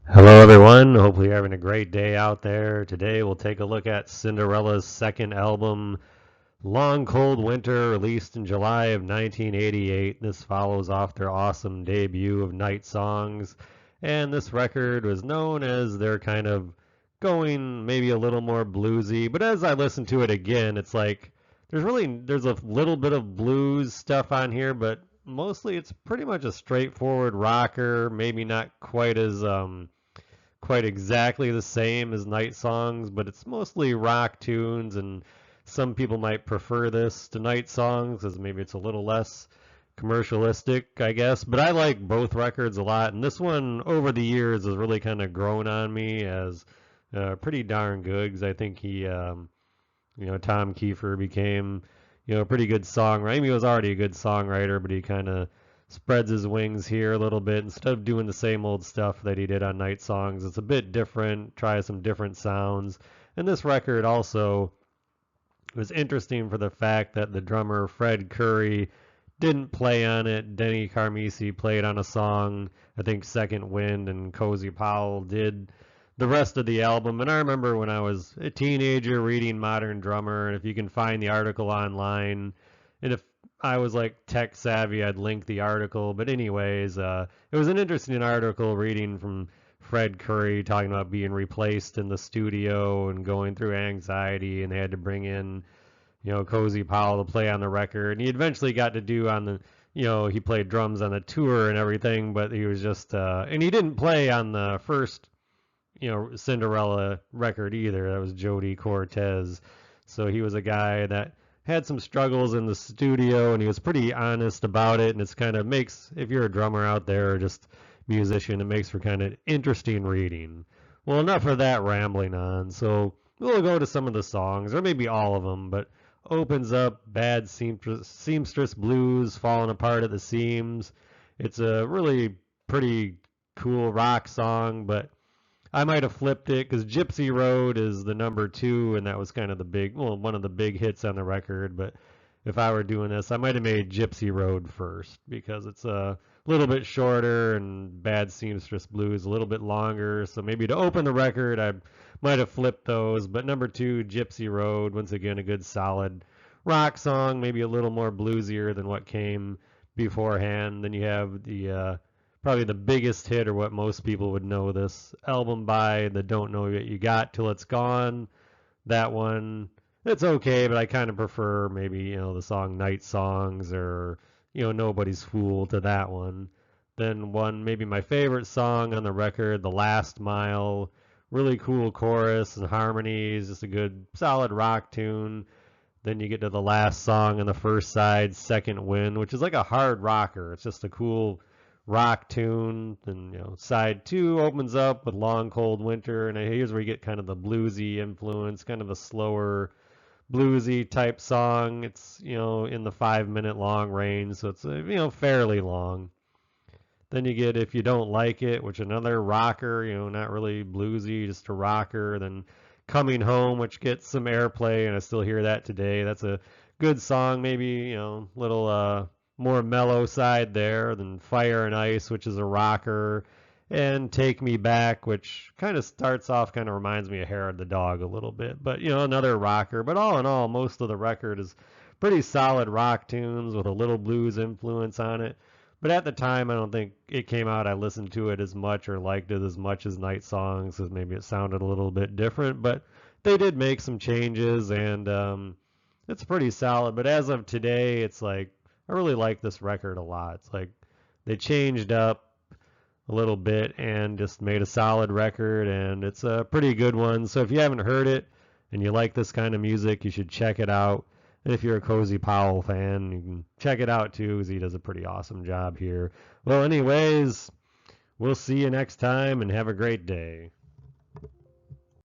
Hello, everyone. Hopefully, you're having a great day out there. Today, we'll take a look at Cinderella's second album, Long Cold Winter, released in July of 1988. This follows off their awesome debut of Night Songs, and this record was known as their kind of going maybe a little more bluesy. But as I listen to it again, it's like there's a little bit of blues stuff on here, but mostly it's pretty much a straightforward rocker, maybe not quite exactly the same as Night Songs, but it's mostly rock tunes, and some people might prefer this to Night Songs as maybe it's a little less commercialistic, I guess. But I like both records a lot, and this one over the years has really kind of grown on me as pretty darn good because I think Tom Kiefer became, a pretty good songwriter. I mean, he was already a good songwriter, but he kind of spreads his wings here a little bit. Instead of doing the same old stuff that he did on Night Songs, it's a bit different, try some different sounds. And this record also was interesting for the fact that the drummer Fred Curry didn't play on it. Denny Carmisi played on a song, I think Second Wind, and Cozy Powell did the rest of the album. And I remember when I was a teenager reading Modern Drummer, and if you can find the article online, and if I was like tech savvy, I'd link the article. But anyways, it was an interesting article reading from Fred Curry talking about being replaced in the studio and going through anxiety, and they had to bring in, Cozy Powell to play on the record. And he eventually got to do on the, he played drums on the tour and everything, but he was just, and he didn't play on the first, Cinderella record either. That was Jody Cortez. So he was a guy that had some struggles in the studio, and he was pretty honest about it. And it's kind of makes, if you're a drummer out there or just musician, it makes for kind of interesting reading. Well, enough of that rambling on. So we'll go to some of the songs, or maybe all of them, but opens up Bad Seamstress Blues, Falling Apart at the Seams. It's a really pretty cool rock song, but I might have flipped it because Gypsy Road is the number two, and that was kind of one of the big hits on the record. But if I were doing this, I might have made Gypsy Road first because it's a little bit shorter and Bad Seamstress Blues a little bit longer. So maybe to open the record, I might have flipped those. But number two, Gypsy Road, once again, a good solid rock song, maybe a little more bluesier than what came beforehand. Then you have the probably the biggest hit, or what most people would know this album by, the Don't Know What You Got Till It's Gone. That one, it's okay, but I kind of prefer maybe, the song Night Songs or, Nobody's Fool to that one. Then one, maybe my favorite song on the record, The Last Mile. Really cool chorus and harmonies, just a good solid rock tune. Then you get to the last song on the first side, Second Wind, which is like a hard rocker. It's just a cool rock tune. And side two opens up with Long Cold Winter, and here's where you get kind of the bluesy influence, kind of a slower bluesy type song. It's in the 5 minute long range, so it's fairly long. Then you get If You Don't Like It, which another rocker, not really bluesy, just a rocker. Then Coming Home, which gets some airplay, and I still hear that today. That's a good song, maybe, little more mellow side there than Fire and Ice, which is a rocker, and Take Me Back, which kind of starts off, kind of reminds me of Hair of the Dog a little bit, but another rocker. But all in all, most of the record is pretty solid rock tunes with a little blues influence on it. But at the time, I don't think it came out, I listened to it as much or liked it as much as Night Songs, because maybe it sounded a little bit different. But they did make some changes, and it's pretty solid. But as of today, it's like I really like this record a lot. It's like they changed up a little bit and just made a solid record, and it's a pretty good one. So if you haven't heard it and you like this kind of music, you should check it out. And if you're a Cozy Powell fan, you can check it out too, because he does a pretty awesome job here. Well, anyways, we'll see you next time, and have a great day.